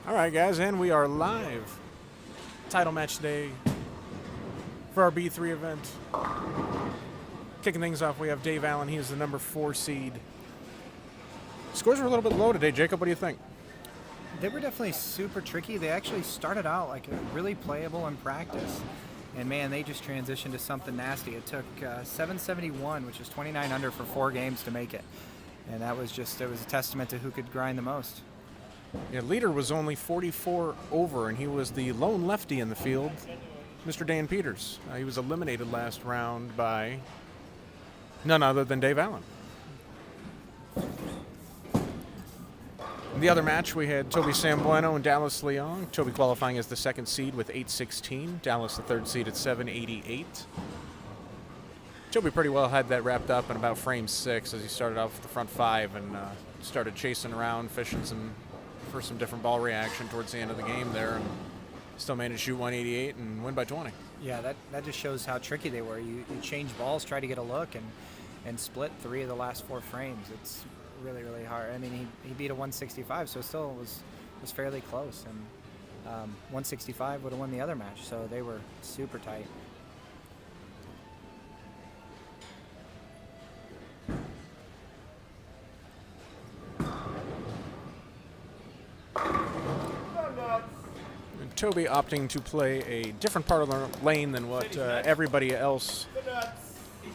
All right, guys, and we are live. Title match today for our B3 event. Kicking things off, we have Dave Allen. He is the number 4 seed. Scores were a little bit low today. Jacob, what do you think? They were definitely super tricky. They actually started out like really playable in practice. And man, they just transitioned to something nasty. It took 771, which is 29 under for 4 games to make it. And that was just, it was a testament to who could grind the most. Yeah, leader was only 44 over, and he was the lone lefty in the field, Mr. Dan Peters. He was eliminated last round by none other than Dave Allen. In the other match, we had Toby Sambueno and Dallas Leong. Toby qualifying as the 2nd seed with 816. Dallas the 3rd seed at 788. Toby pretty well had that wrapped up in about frame 6 as he started off with the front 5 and started chasing around, fishing for some different ball reaction towards the end of the game there, and still managed to shoot 188 and win by 20. Yeah, that just shows how tricky they were. You change balls, try to get a look, and split 3 of the last 4 frames. It's really, really hard. I mean, he beat a 165, so it still was fairly close, and 165 would have won the other match, so they were super tight. Toby opting to play a different part of the lane than what everybody else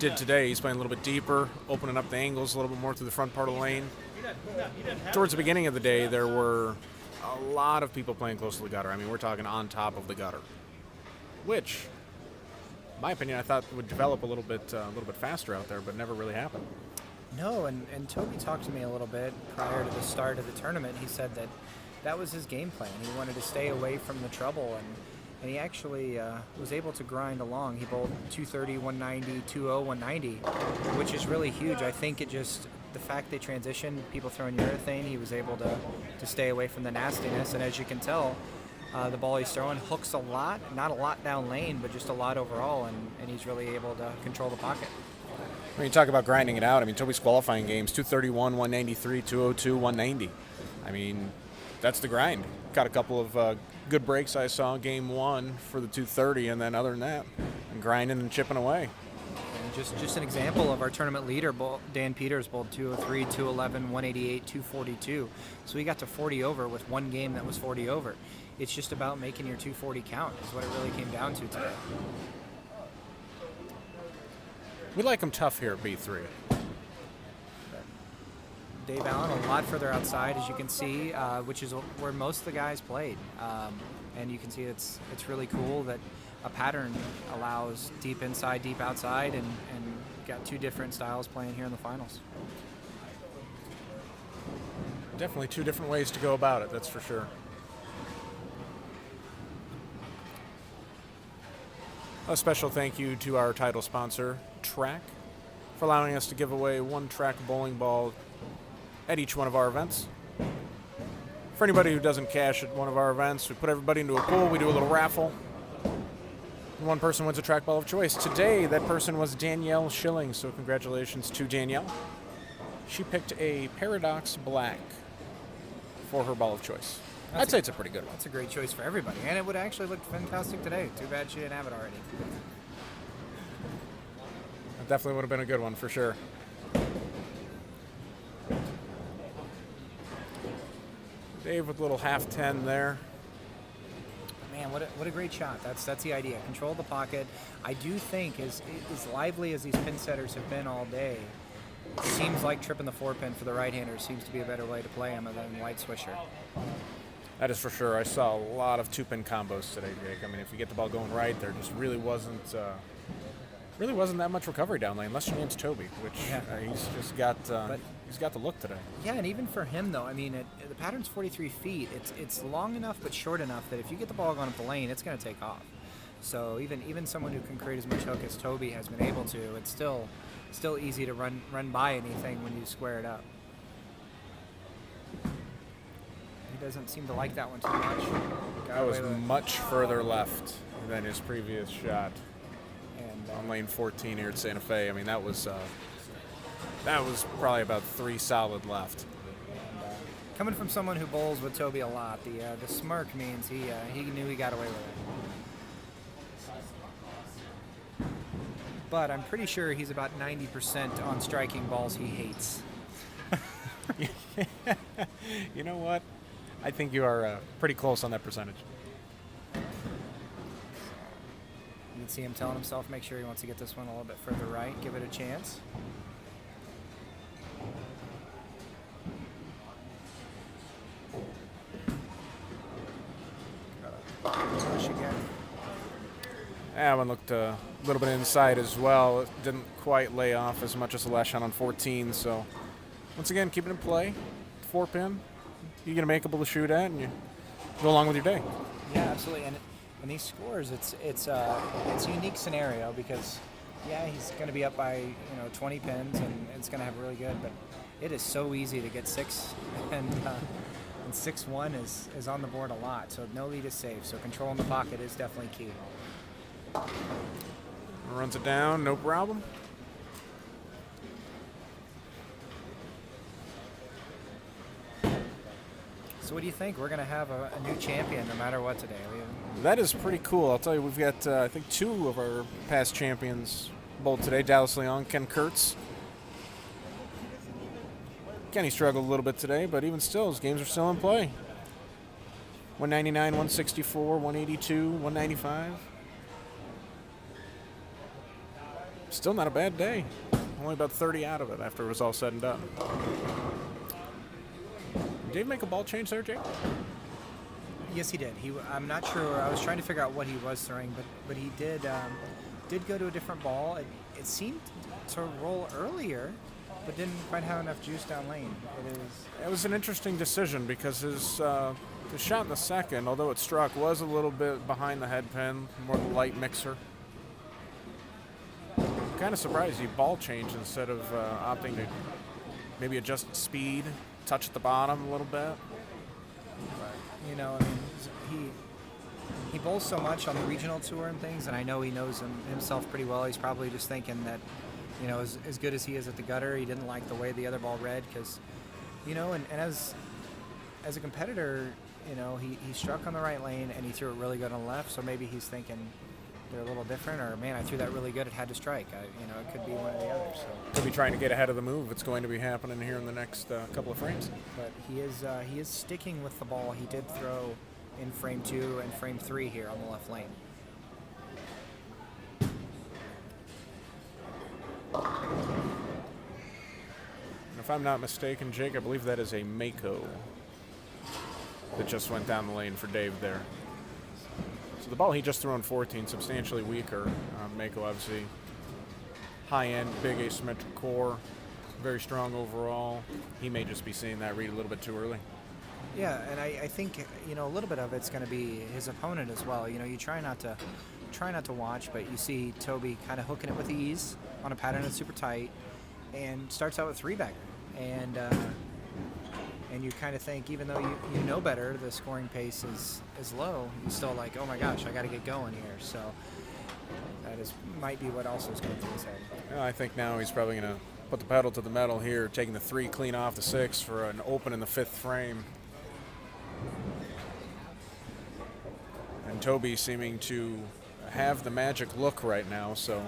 did today. He's playing a little bit deeper, opening up the angles a little bit more through the front part of the lane. Towards the beginning of the day, there were a lot of people playing close to the gutter. I mean, we're talking on top of the gutter, which, in my opinion, I thought would develop a little bit faster out there, but never really happened. No, and Toby talked to me a little bit prior to the start of the tournament. He said that was his game plan. He wanted to stay away from the trouble, and he actually was able to grind along. He bowled 230, 190, 20, 190, which is really huge. I think it just, the fact they transitioned, people throwing urethane, he was able to stay away from the nastiness. And as you can tell, the ball he's throwing hooks a lot, not a lot down lane, but just a lot overall, and he's really able to control the pocket. When you talk about grinding it out, I mean, Toby's qualifying games, 231, 193, 202, 190. I mean, that's the grind. Got a couple of good breaks I saw game 1 for the 230, and then other than that, and grinding and chipping away. And just an example of our tournament leader, Dan Peters, bowled 203, 211, 188, 242. So he got to 40 over with one game that was 40 over. It's just about making your 240 count is what it really came down to today. We like him tough here at B3. Dave Allen a lot further outside, as you can see, which is where most of the guys played. And you can see it's really cool that a pattern allows deep inside, deep outside, and got 2 different styles playing here in the finals. Definitely 2 different ways to go about it, that's for sure. A special thank you to our title sponsor, Track, for allowing us to give away 1 Track bowling ball at each one of our events. For anybody who doesn't cash at one of our events, we put everybody into a pool, we do a little raffle, and 1 person wins a Track ball of choice. Today, that person was Danielle Schilling, so congratulations to Danielle. She picked a Paradox Black for her ball of choice. I'd say it's a pretty good one. That's a great choice for everybody, and it would actually look fantastic today. Too bad she didn't have it already. It definitely would have been a good one for sure. Dave with a little half 10 there. Man, what a great shot. That's the idea. Control the pocket. I do think as lively as these pin setters have been all day, it seems like tripping the 4-pin for the right-hander seems to be a better way to play him than light swisher. That is for sure. I saw a lot of 2-pin combos today, Jake. I mean, if you get the ball going right, there just really wasn't that much recovery down lane, unless your name's Toby, which he's just got he's got the look today. Yeah, and even for him though, I mean, the pattern's 43 feet. It's long enough but short enough that if you get the ball going up the lane, it's going to take off. So even someone who can create as much hook as Toby has been able to, it's still easy to run by anything when you square it up. He doesn't seem to like that one too much. That was much further left than his previous shot. And on lane 14 here at Santa Fe, I mean, that was probably about 3 solid left. Coming from someone who bowls with Toby a lot, the smirk means he knew he got away with it. But I'm pretty sure he's about 90% on striking balls he hates. You know what? I think you are pretty close on that percentage. You can see him telling himself, make sure he wants to get this one a little bit further right, give it a chance. Push again. That one looked a little bit inside as well. It didn't quite lay off as much as the last shot on 14. So once again, keep it in play. 4-pin. You get a makeable to shoot at, and you go along with your day. Yeah, absolutely. And these scores, it's a unique scenario because, yeah, he's going to be up by 20 pins, and it's going to have really good. But it is so easy to get 6, and 6-1 is on the board a lot. So no lead is safe. So controlling the pocket is definitely key. Runs it down, no problem. So what do you think? We're going to have a new champion no matter what today. That is pretty cool. I'll tell you, we've got, I think, 2 of our past champions bowled today. Dallas Leon, Ken Kurtz. Kenny struggled a little bit today, but even still, his games are still in play. 199, 164, 182, 195. Still not a bad day. Only about 30 out of it after it was all said and done. Did Dave make a ball change there, Jake? Yes, he did. I'm not sure. I was trying to figure out what he was throwing, but he did go to a different ball. It seemed to roll earlier, but didn't quite have enough juice down lane. It was an interesting decision because his shot in the second, although it struck, was a little bit behind the head pin, more the light mixer. Kind of surprised he ball changed instead of opting to maybe adjust speed, touch at the bottom a little bit. But, he bowls so much on the regional tour and things, and I know he knows himself pretty well. He's probably just thinking that, as good as he is at the gutter, he didn't like the way the other ball read because, and as a competitor, he struck on the right lane and he threw it really good on the left, so maybe he's thinking they're a little different, or man, I threw that really good, it had to strike. It could be one or the other. So could be trying to get ahead of the move. It's going to be happening here in the next couple of frames. But he is sticking with the ball. He did throw in frame 2 and frame 3 here on the left lane. And if I'm not mistaken, Jake, I believe that is a Mako that just went down the lane for Dave there. So the ball he just threw in 14, substantially weaker. Mako, obviously, high-end, big asymmetric core, very strong overall. He may just be seeing that read a little bit too early. Yeah, and I think a little bit of it's going to be his opponent as well. You try not to watch, but you see Toby kind of hooking it with ease on a pattern that's super tight, and starts out with 3-bagger, and you kind of think, even though you know better, the scoring pace is low, you're still like, oh my gosh, I got to get going here. So that might be what also is going through his head. Well, I think now he's probably going to put the pedal to the metal here, taking the 3 clean off the 6 for an open in the 5th frame. And Toby seeming to have the magic look right now, so.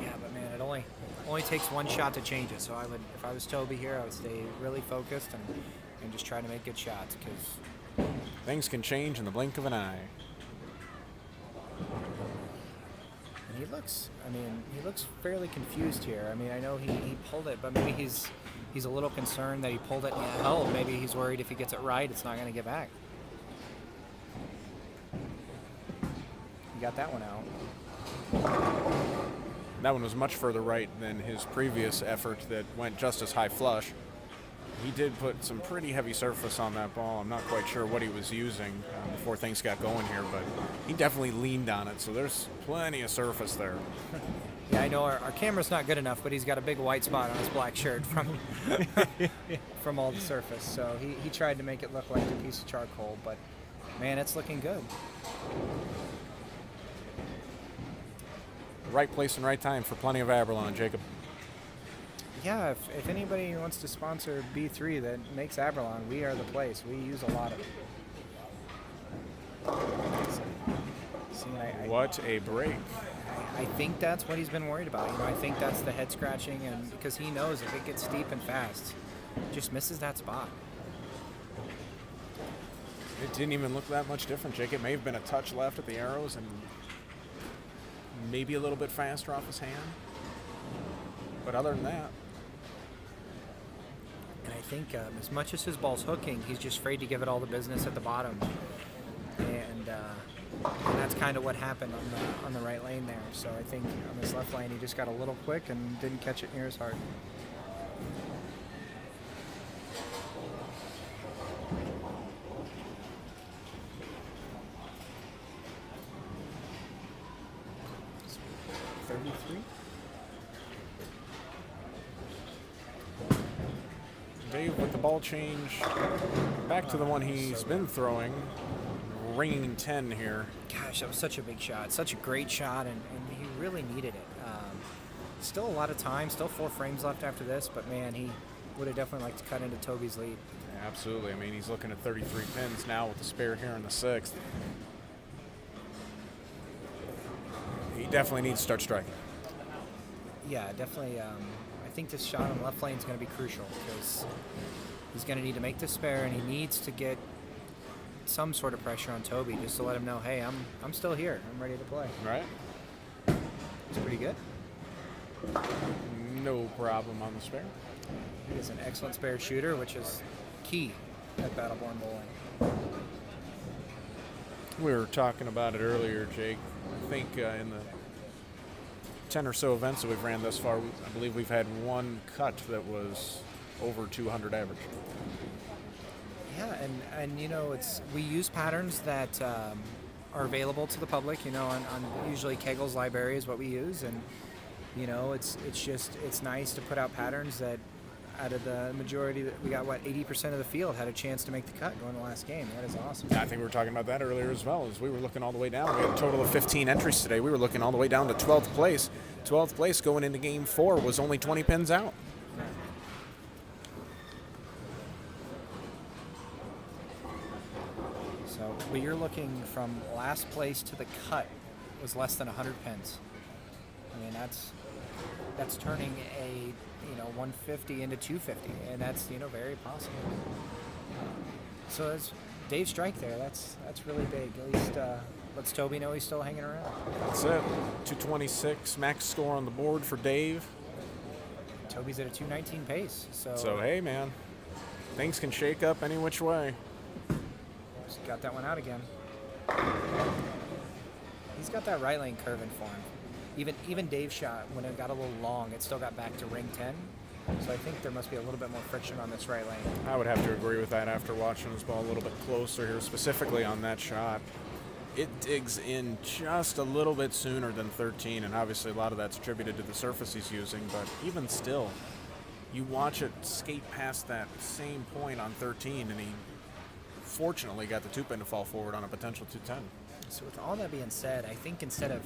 Yeah, but man, it only takes one shot to change it. So if I was Toby here, I would stay really focused and just try to make good shots, because things can change in the blink of an eye. And he looks fairly confused here. I know he pulled it, but maybe he's a little concerned that he pulled it and it held. Maybe he's worried if he gets it right, it's not going to get back. He got that one out. That one was much further right than his previous effort that went just as high flush. He did put some pretty heavy surface on that ball. I'm not quite sure what he was using before things got going here, but he definitely leaned on it, so there's plenty of surface there. Yeah, I know our camera's not good enough, but he's got a big white spot on his black shirt from all the surface. So he tried to make it look like a piece of charcoal, but man, it's looking good. Right place and right time for plenty of Aberlon, Jacob. Yeah, if anybody wants to sponsor B3 that makes Aberlon, we are the place. We use a lot of it. See, What a break. I think that's what he's been worried about. I think that's the head scratching, and because he knows if it gets steep and fast, just misses that spot. It didn't even look that much different, Jake. It may have been a touch left at the arrows and maybe a little bit faster off his hand. But other than that. And I think as much as his ball's hooking, he's just afraid to give it all the business at the bottom. And that's kind of what happened on the right lane there. So I think on this left lane, he just got a little quick and didn't catch it near as hard. Dave with the ball change back to the one he's been throwing. Ringing 10 here. Gosh, that was such a big shot. Such a great shot, and he really needed it. Still a lot of time. Still 4 frames left after this, but, man, he would have definitely liked to cut into Toby's lead. Yeah, absolutely. I mean, he's looking at 33 pins now with the spare here in the 6th. He definitely needs to start striking. Yeah, definitely. I think this shot on the left lane is going to be crucial because he's going to need to make the spare, and he needs to get some sort of pressure on Toby just to let him know, hey, I'm still here. I'm ready to play. Right. It's pretty good. No problem on the spare. He is an excellent spare shooter, which is key at Battleborn bowling. We were talking about it earlier, Jake. I think in the 10 or so events that we've ran thus far, I believe we've had one cut that was over 200 average. Yeah, and we use patterns that are available to the public. On usually Kegel's library is what we use, and it's nice to put out patterns that out of the majority that we got 80% of the field had a chance to make the cut going the last game. That is awesome. I think we were talking about that earlier as well, as we were looking all the way down. We had a total of 15 entries today. We were looking all the way down to 12th place. 12th place going into game 4 was only 20 pins out. So you're looking from last place to the cut was less than 100 pins. I mean, that's turning a 150 into 250, and that's very possible. So that's Dave's strike there. That's really big. At least lets Toby know he's still hanging around. That's it. 226 max score on the board for Dave. Toby's at a 219 pace. So hey, man, things can shake up any which way. Just got that one out again. He's got that right lane curving for him. Even Dave's shot, when it got a little long, it still got back to ring 10. So I think there must be a little bit more friction on this right lane. I would have to agree with that after watching this ball a little bit closer here, specifically on that shot. It digs in just a little bit sooner than 13, and obviously a lot of that's attributed to the surface he's using, but even still, you watch it skate past that same point on 13, and he fortunately got the 2-pin to fall forward on a potential 210. So with all that being said, I think instead of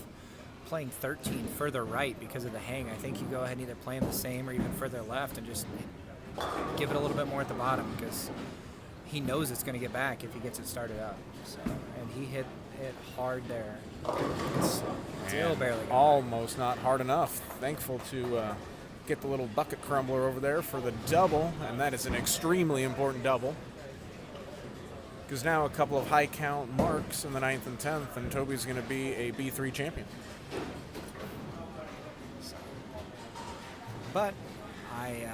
playing 13 further right because of the hang, I think you go ahead and either play him the same or even further left and just give it a little bit more at the bottom because he knows it's going to get back if he gets it started up. So, and he hit it hard there. It's still barely got almost back. Not hard enough. Thankful to get the little bucket crumbler over there for the double, and that is an extremely important double. Because now a couple of high count marks in the 9th and 10th, and Toby's going to be a B3 champion. But I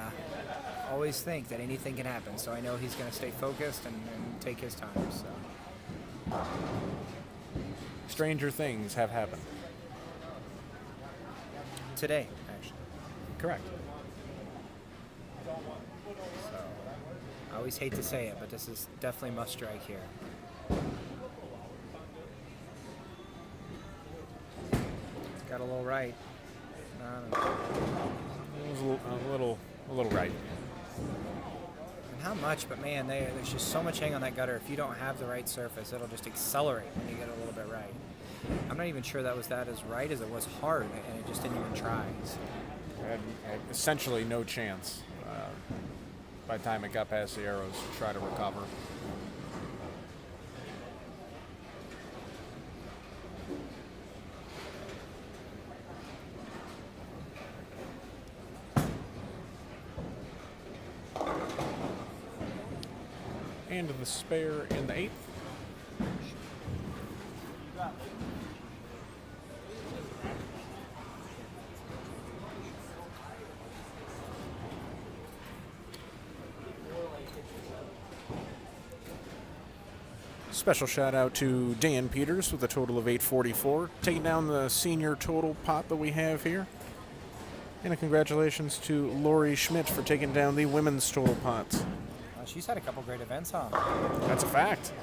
always think that anything can happen, so I know he's going to stay focused and take his time. So. Stranger things have happened. Today, actually. Correct. So, I always hate to say it, but this is definitely must strike here. It's got a little right. It was a little right. And how much? But man, there's just so much hang on that gutter. If you don't have the right surface, it'll just accelerate when you get a little bit right. I'm not even sure that was that as right as it was hard, and it just didn't even try. So. had essentially no chance by the time it got past the arrows to try to recover. And the spare in the 8th. Special shout out to Dan Peters with a total of 844, taking down the senior total pot that we have here. And a congratulations to Lori Schmidt for taking down the women's total pot. She's had a couple great events, huh? That's a fact.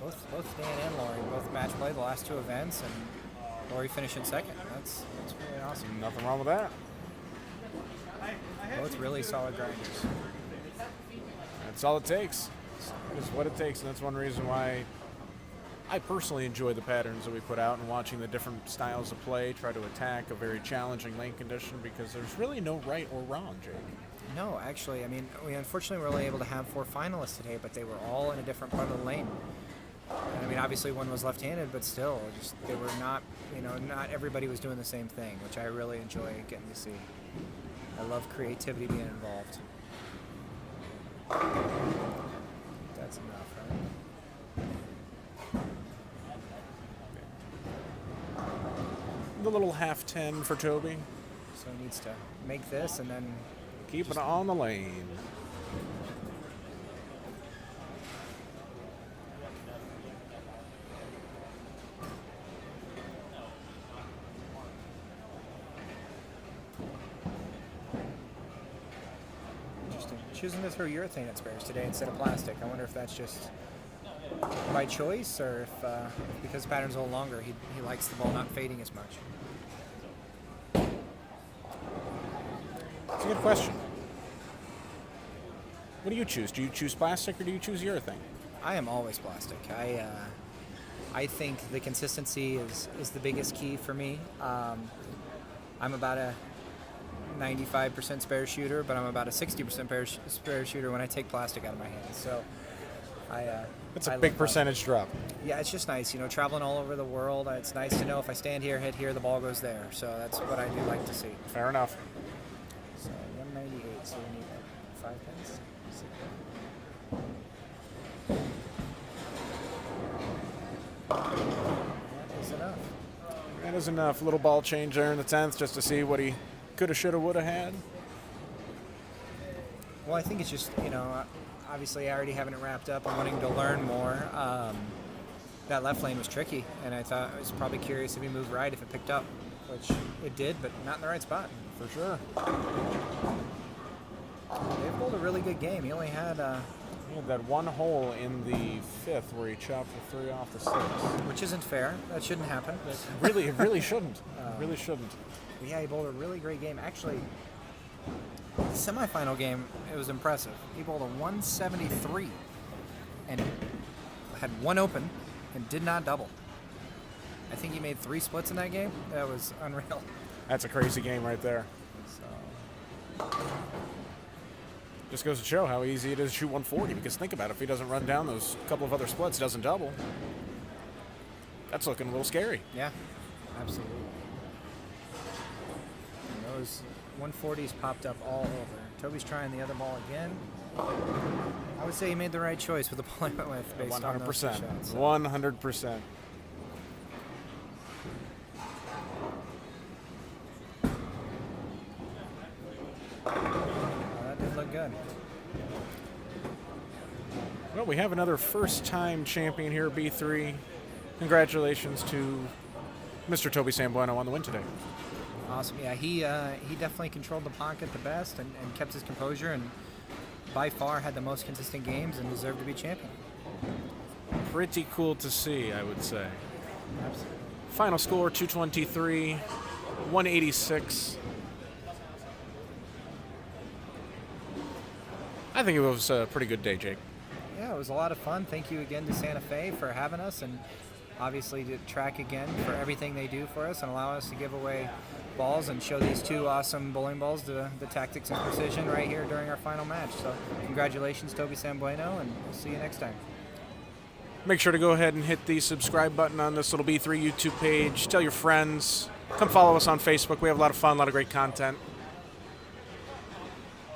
Both Dan and Lori both match play the last 2 events, and Lori finishing second. That's really awesome. Nothing wrong with that. Both really solid grinders. That's all it takes. It's what it takes, and that's one reason why I personally enjoy the patterns that we put out and watching the different styles of play, try to attack a very challenging lane condition, because there's really no right or wrong, Jake. No, actually, I mean, we unfortunately were only able to have 4 finalists today, but they were all in a different part of the lane. And I mean, obviously one was left-handed, but still, just they were not, not everybody was doing the same thing, which I really enjoy getting to see. I love creativity being involved. That's enough, right? The little half 10 for Toby. So he needs to make this and then keep it on the lane. Interesting. Choosing to throw urethane at spares today instead of plastic. I wonder if that's just by choice or if because the pattern's a little longer, he likes the ball not fading as much. That's a good question. What do you choose? Do you choose plastic or do you choose urethane? I am always plastic. I think the consistency is the biggest key for me. I'm about a 95% spare shooter, but I'm about a 60% spare shooter when I take plastic out of my hands. So That's a big percentage drop. Yeah, it's just nice, traveling all over the world. It's nice to know if I stand here, hit here, the ball goes there. So that's what I do like to see. Fair enough. So 198, so we need 5 pins. That is enough. That is enough. Little ball change there in the 10th just to see what he coulda, shoulda, woulda had. Well, I think it's just, obviously already having it wrapped up and wanting to learn more. That left lane was tricky, and I thought I was probably curious if he moved right, if it picked up, which it did, but not in the right spot. For sure. Dave bowled a really good game. He only had... He had that one hole in the 5th where he chopped the 3 off the 6th. Which isn't fair. That shouldn't happen. It really shouldn't. Really shouldn't. Yeah, he bowled a really great game. Actually, the semifinal game, it was impressive. He bowled a 173 and had one open and did not double. I think he made 3 splits in that game. That was unreal. That's a crazy game right there. So, just goes to show how easy it is to shoot 140, because think about it, if he doesn't run down those couple of other splits, doesn't double, that's looking a little scary. yeah, absolutely. And those 140s popped up all over. Toby's trying the other ball again. I would say he made the right choice with the ball he went with based on those 2 shots. 100%. That did look good. Well, we have another first-time champion here at B3. Congratulations to Mr. Toby Sambueno on the win today. Awesome. Yeah, he definitely controlled the pocket the best and kept his composure, and by far had the most consistent games and deserved to be champion. Pretty cool to see, I would say. Absolutely. Final score, 223, 186. I think it was a pretty good day, Jake. Yeah, it was a lot of fun. Thank you again to Santa Fe for having us, and obviously to Track again for everything they do for us and allow us to give away balls and show these two awesome bowling balls the tactics and precision right here during our final match. So congratulations, Toby Sambueno, and we'll see you next time. Make sure to go ahead and hit the subscribe button on this little B3 YouTube page. Tell your friends. Come follow us on Facebook. We have a lot of fun, a lot of great content.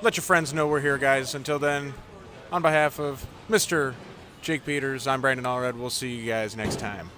Let your friends know we're here, guys. Until then, on behalf of Mr. Jake Peters, I'm Brandon Allred. We'll see you guys next time.